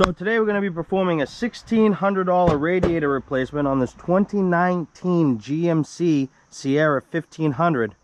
So today we're going to be performing a $1,600 radiator replacement on this 2019 GMC Sierra 1500,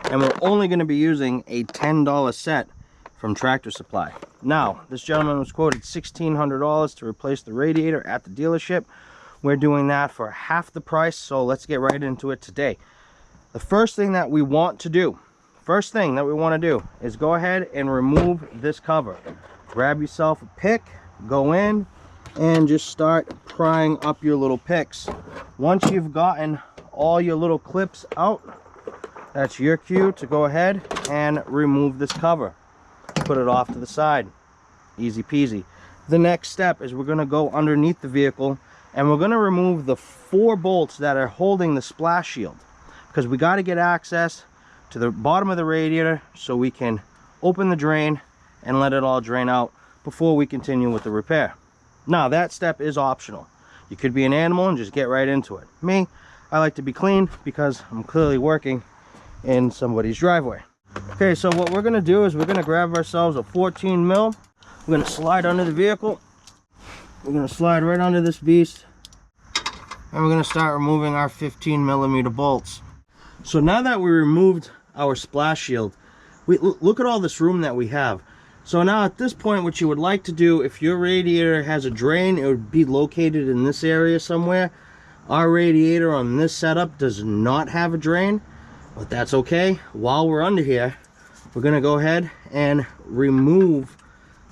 and we're only going to be using a $10 set from Tractor Supply. Now, this gentleman was quoted $1,600 to replace the radiator at the dealership. We're doing that for half the price, so let's get right into it today. The first thing that we want to do is go ahead and remove this cover. Grab yourself a pick, go in and just start prying up your little picks. Once you've gotten all your little clips out, that's your cue to go ahead and remove this cover. Put it off to the side. Easy peasy. The next step is we're going to go underneath the vehicle and we're going to remove the 4 bolts that are holding the splash shield, because we got to get access to the bottom of the radiator so we can open the drain and let it all drain out before we continue with the repair. Now, that step is optional. You could be an animal and just get right into it. Me, I like to be clean because I'm clearly working in somebody's driveway. Okay, so what we're going to do is we're going to grab ourselves a 14 mil. We're going to slide under the vehicle. We're going to slide right under this beast, and we're going to start removing our 15 millimeter bolts. So now that we removed our splash shield, look at all this room that we have. So now at this point, what you would like to do, if your radiator has a drain, it would be located in this area somewhere. Our radiator on this setup does not have a drain, but that's okay. While we're under here, we're going to go ahead and remove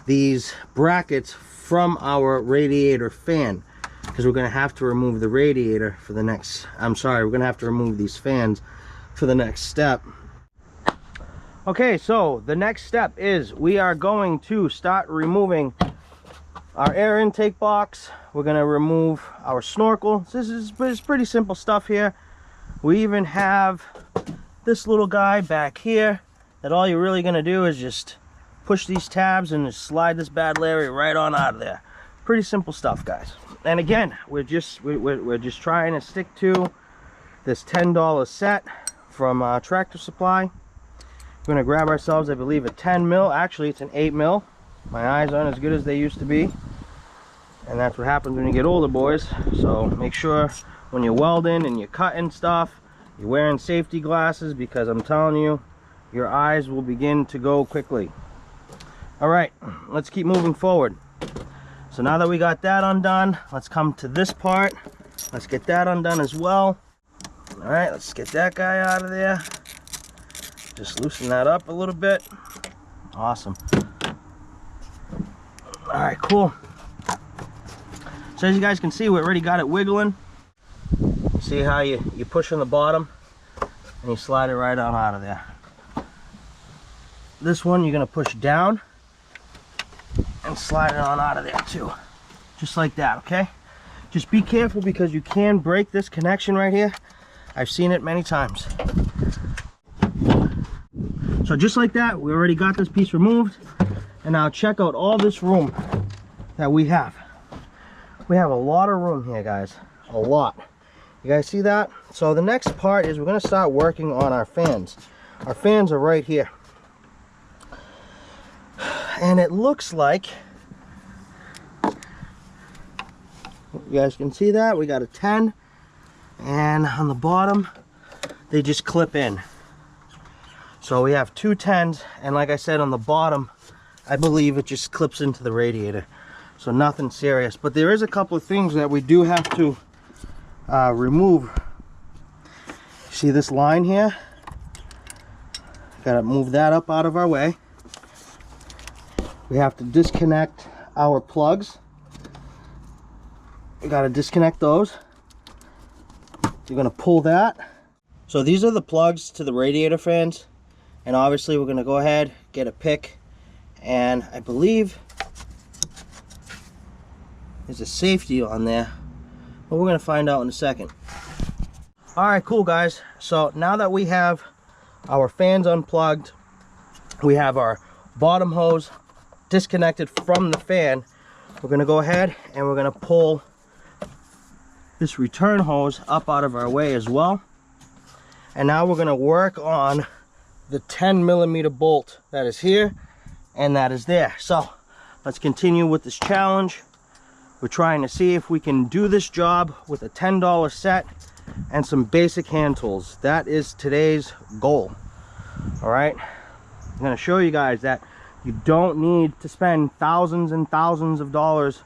these brackets from our radiator fan, because we're going to have to remove the radiator for the next, we're going to have to remove these fans for the next step. Okay, so the next step is we are going to start removing our air intake box. We're going to remove our snorkel. This is pretty simple stuff here. We even have this little guy back here that all you're really going to do is just push these tabs and just slide this bad Larry right on out of there. Pretty simple stuff, guys. And again, we're just trying to stick to this $10 set from Tractor Supply. We're going to grab ourselves, I believe, a 10 mil. Actually, it's an 8 mil. My eyes aren't as good as they used to be. And that's what happens when you get older, boys. So make sure when you're welding and you're cutting stuff, you're wearing safety glasses, because I'm telling you, your eyes will begin to go quickly. All right, let's keep moving forward. So now that we got that undone, let's come to this part. Let's get that undone as well. All right, let's get that guy out of there. Just loosen that up a little bit. Awesome. All right, cool. So as you guys can see, we already got it wiggling. See how you push on the bottom and you slide it right on out of there. This one you're gonna push down and slide it on out of there too. Just like that, okay? Just be careful, because you can break this connection right here. I've seen it many times. So just like that, we already got this piece removed. And now check out all this room that we have. We have a lot of room here, guys. A lot. You guys see that? So the next part is we're going to start working on our fans. Our fans are right here. And it looks like, you guys can see that we got a 10, and on the bottom they just clip in. So we have 2 10s, and like I said, on the bottom I believe it just clips into the radiator. So nothing serious, but there is a couple of things that we do have to remove. See this line here? Gotta move that up out of our way. We have to disconnect our plugs. We gotta disconnect those. You're gonna pull that. So these are the plugs to the radiator fans, and obviously we're gonna go ahead, get a pick, and I believe there's a safety on there, but we're gonna find out in a second. All right, cool, guys. So now that we have our fans unplugged, we have our bottom hose disconnected from the fan, we're going to go ahead and we're going to pull this return hose up out of our way as well. And now we're going to work on the 10 millimeter bolt that is here and that is there. So let's continue with this challenge. We're trying to see if we can do this job with a $10 set and some basic hand tools. That is today's goal. All right, I'm going to show you guys that you don't need to spend thousands and thousands of dollars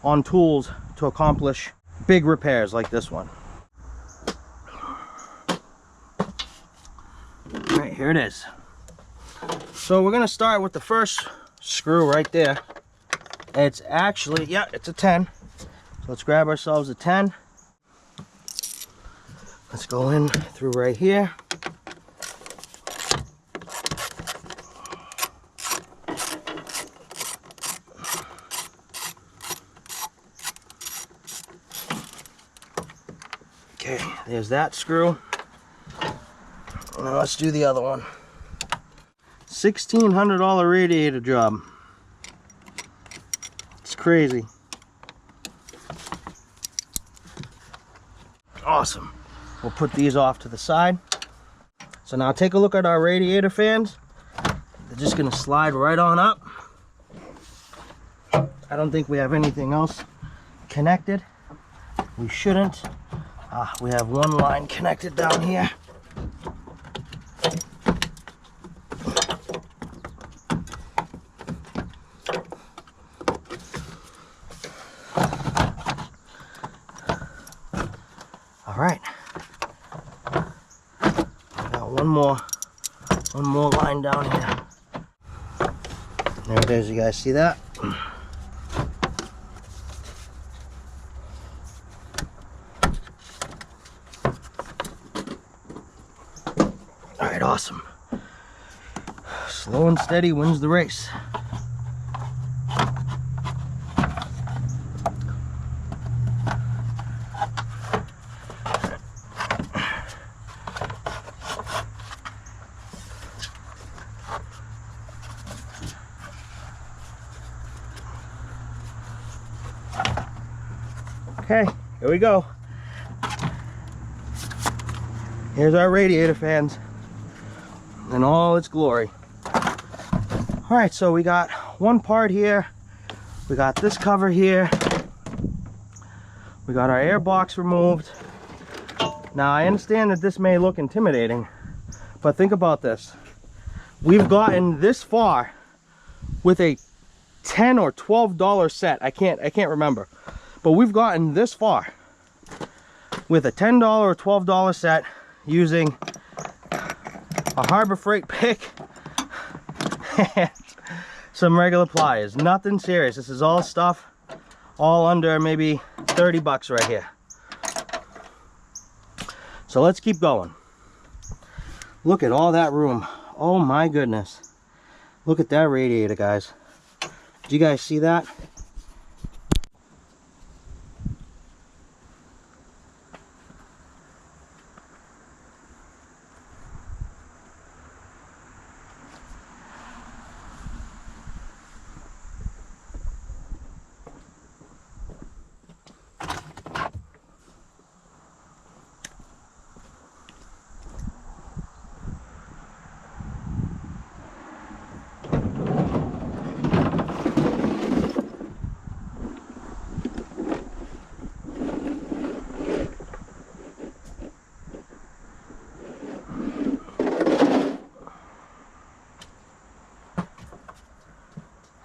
on tools to accomplish big repairs like this one. All right, here it is. So we're going to start with the first screw right there. It's actually, yeah, it's a 10. So let's grab ourselves a 10. Let's go in through right here. Okay, there's that screw. Now let's do the other one. $1,600 radiator job. It's crazy. Awesome. We'll put these off to the side. So now take a look at our radiator fans. They're just gonna slide right on up. I don't think we have anything else connected. We shouldn't. We have one line connected down here. All right. Got one more line down here. There it is. You guys see that? All right, awesome. Slow and steady wins the race. Okay, here we go. Here's our radiator fans in all its glory. All right, so we got one part here. We got this cover here. We got our air box removed. Now, I understand that this may look intimidating, but think about this. We've gotten this far with a $10 or $12 set. I can't remember. But we've gotten this far with a $10 or $12 set using a Harbor Freight pick and some regular pliers. Nothing serious. This is all stuff all under maybe 30 bucks right here. So let's keep going. Look at all that room. Oh my goodness. Look at that radiator, guys. Do you guys see that?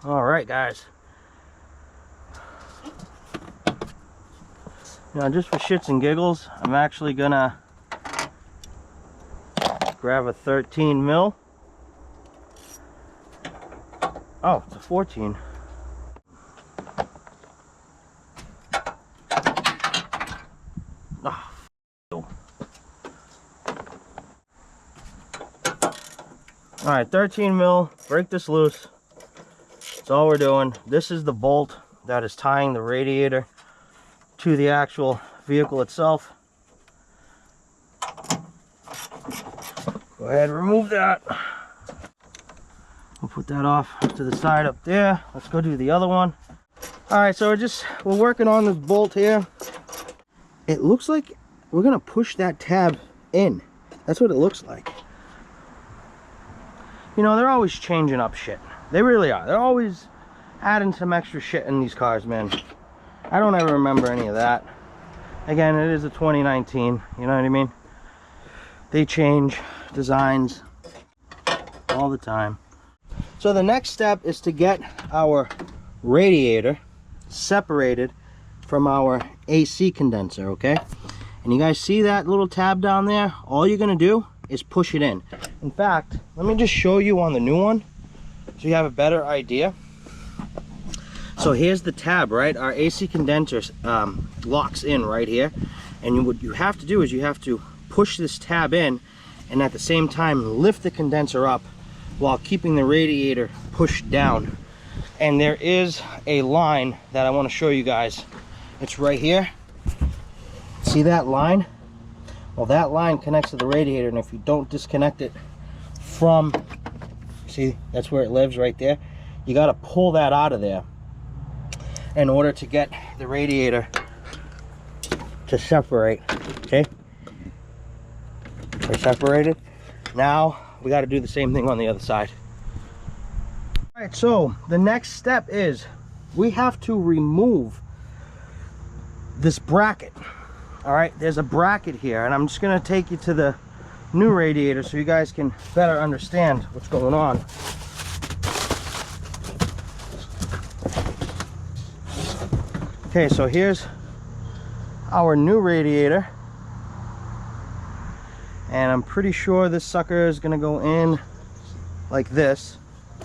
All right, guys. Now, just for shits and giggles, I'm actually gonna grab a 13 mil. Oh, it's a 14. Oh, all right, 13 mil. Break this loose. That's all we're doing. This is the bolt that is tying the radiator to the actual vehicle itself. Go ahead and remove that. We'll put that off to the side up there. Let's go do the other one. All right, so we're working on this bolt here. It looks like we're gonna push that tab in. That's what it looks like. You know, they're always changing up shit. They really are. They're always adding some extra shit in these cars, man. I don't ever remember any of that. Again, it is a 2019, you know what I mean? They change designs all the time. So the next step is to get our radiator separated from our AC condenser, okay? And you guys see that little tab down there? All you're gonna do is push it in. In fact, let me just show you on the new one so you have a better idea. So here's the tab, right? Our AC condenser locks in right here. And what you have to do is you have to push this tab in and at the same time lift the condenser up while keeping the radiator pushed down. And there is a line that I want to show you guys. It's right here. See that line? Well, that line connects to the radiator, and if you don't disconnect it from, see, that's where it lives right there. You got to pull that out of there in order to get the radiator to separate. Okay, they're separated. Now we got to do the same thing on the other side. All right, so the next step is we have to remove this bracket. All right, there's a bracket here, and I'm just going to take you to the new radiator so you guys can better understand what's going on. Okay, so here's our new radiator, and I'm pretty sure this sucker is going to go in like this.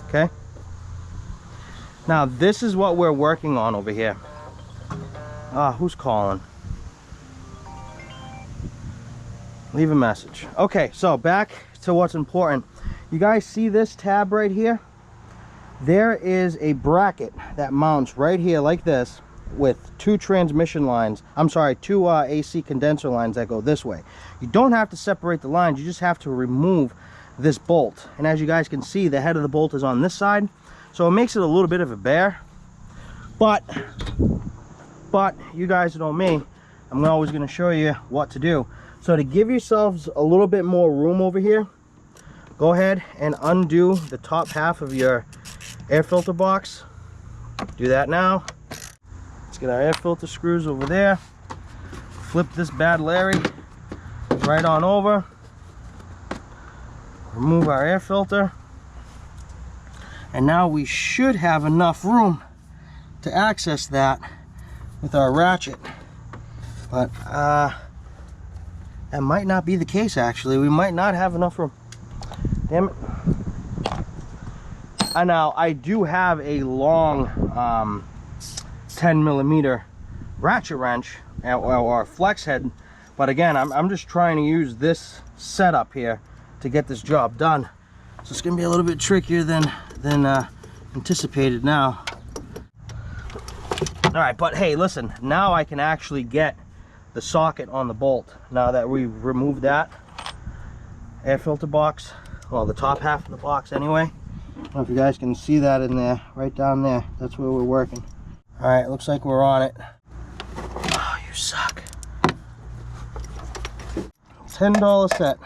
Okay, now this is what we're working on over here. Who's calling? Leave a message. Okay, so back to what's important. You guys see this tab right here? There is a bracket that mounts right here like this with two transmission lines. I'm sorry, two AC condenser lines that go this way. You don't have to separate the lines, you just have to remove this bolt. And as you guys can see, the head of the bolt is on this side, so it makes it a little bit of a bear. But you guys know me, I'm always going to show you what to do. So to give yourselves a little bit more room over here, go ahead and undo the top half of your air filter box. Do that now. Let's get our air filter screws over there. Flip this bad Larry right on over. Remove our air filter. And now we should have enough room to access that with our ratchet. But that might not be the case, actually. We might not have enough room. Damn it. And now I do have a long 10mm ratchet wrench or flex head, but again, I'm just trying to use this setup here to get this job done. So it's gonna be a little bit trickier than anticipated now. All right, but hey, listen, now I can actually get the socket on the bolt now that we've removed that air filter box, well, the top half of the box anyway. I don't know if you guys can see that in there, right down there. That's where we're working. All right, looks like we're on it. Oh, you suck. $10 set.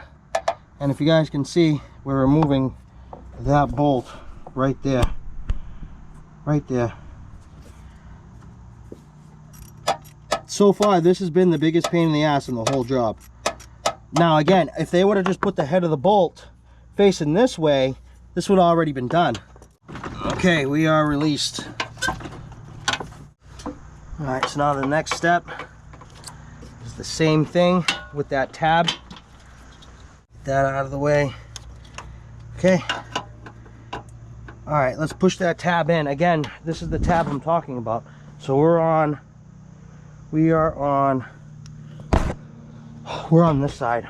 And if you guys can see, we're removing that bolt right there. Right there. So far, this has been the biggest pain in the ass in the whole job. Now again, if they would have just put the head of the bolt facing this way, this would have already been done. Okay, we are released. All right, so now the next step is the same thing with that tab. Get that out of the way. Okay. All right, let's push that tab in. Again, this is the tab I'm talking about. So we're on this side.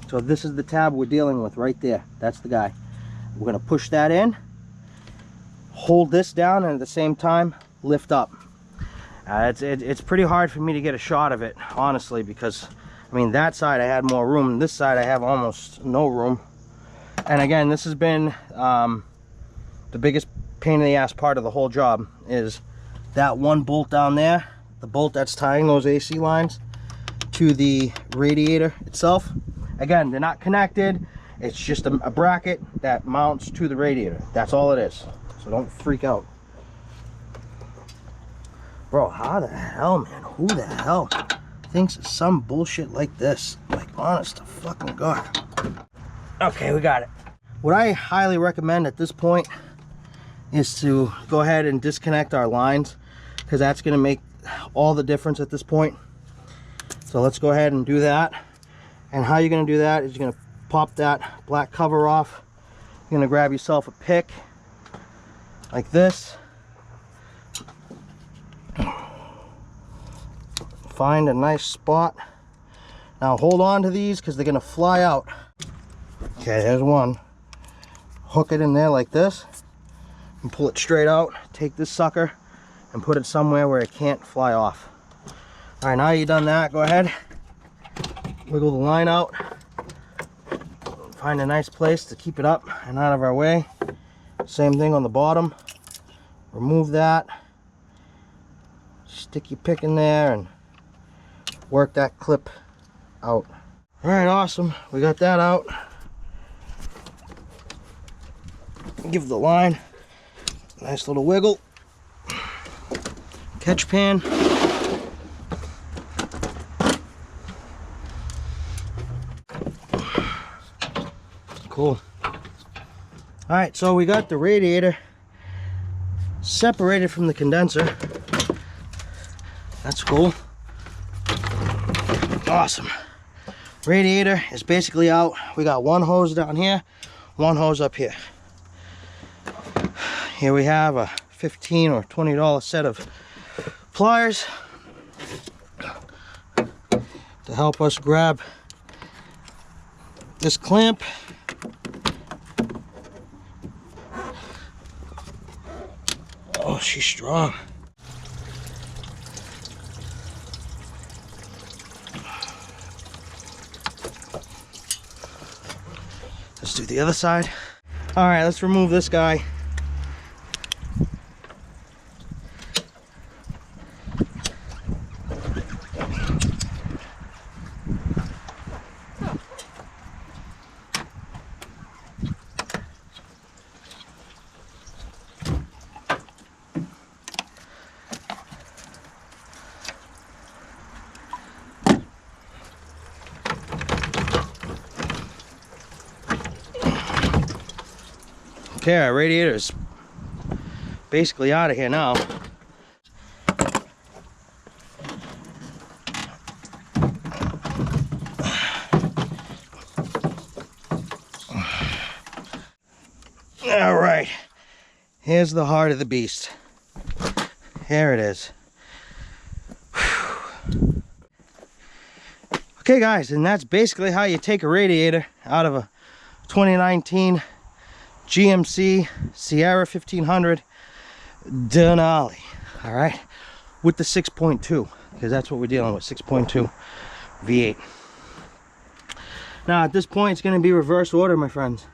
So this is the tab we're dealing with right there. That's the guy. We're gonna push that in, hold this down, and at the same time lift up. It's pretty hard for me to get a shot of it, honestly, because I mean, that side I had more room, this side I have almost no room. And again, this has been the biggest pain in the ass part of the whole job, is that one bolt down there, the bolt that's tying those AC lines to the radiator itself. Again, they're not connected. It's just a bracket that mounts to the radiator. That's all it is. So don't freak out. Bro, how the hell, man? Who the hell thinks of some bullshit like this? Like, honest to fucking God. Okay, we got it. What I highly recommend at this point is to go ahead and disconnect our lines, because that's going to make all the difference at this point. So let's go ahead and do that. And how you're going to do that is you're going to pop that black cover off. You're going to grab yourself a pick like this. Find a nice spot. Now hold on to these because they're going to fly out. Okay, there's one. Hook it in there like this and pull it straight out. Take this sucker and put it somewhere where it can't fly off. All right, now you've done that, go ahead, wiggle the line out, find a nice place to keep it up and out of our way. Same thing on the bottom. Remove that, stick your pick in there and work that clip out. All right, awesome, we got that out. Give the line a nice little wiggle. Catch pan. Cool. All right, so we got the radiator separated from the condenser. That's cool. Awesome. Radiator is basically out. We got one hose down here, one hose up here. Here we have a $15 or $20 set of pliers to help us grab this clamp. Oh, she's strong. Let's do the other side. All right, let's remove this guy. Okay, our radiator is basically out of here now. All right, here's the heart of the beast. Here it is. Whew. Okay guys, and that's basically how you take a radiator out of a 2019 GMC Sierra 1500 Denali. All right, with the 6.2, because that's what we're dealing with, 6.2 V8. Now at this point it's going to be reverse order, my friends.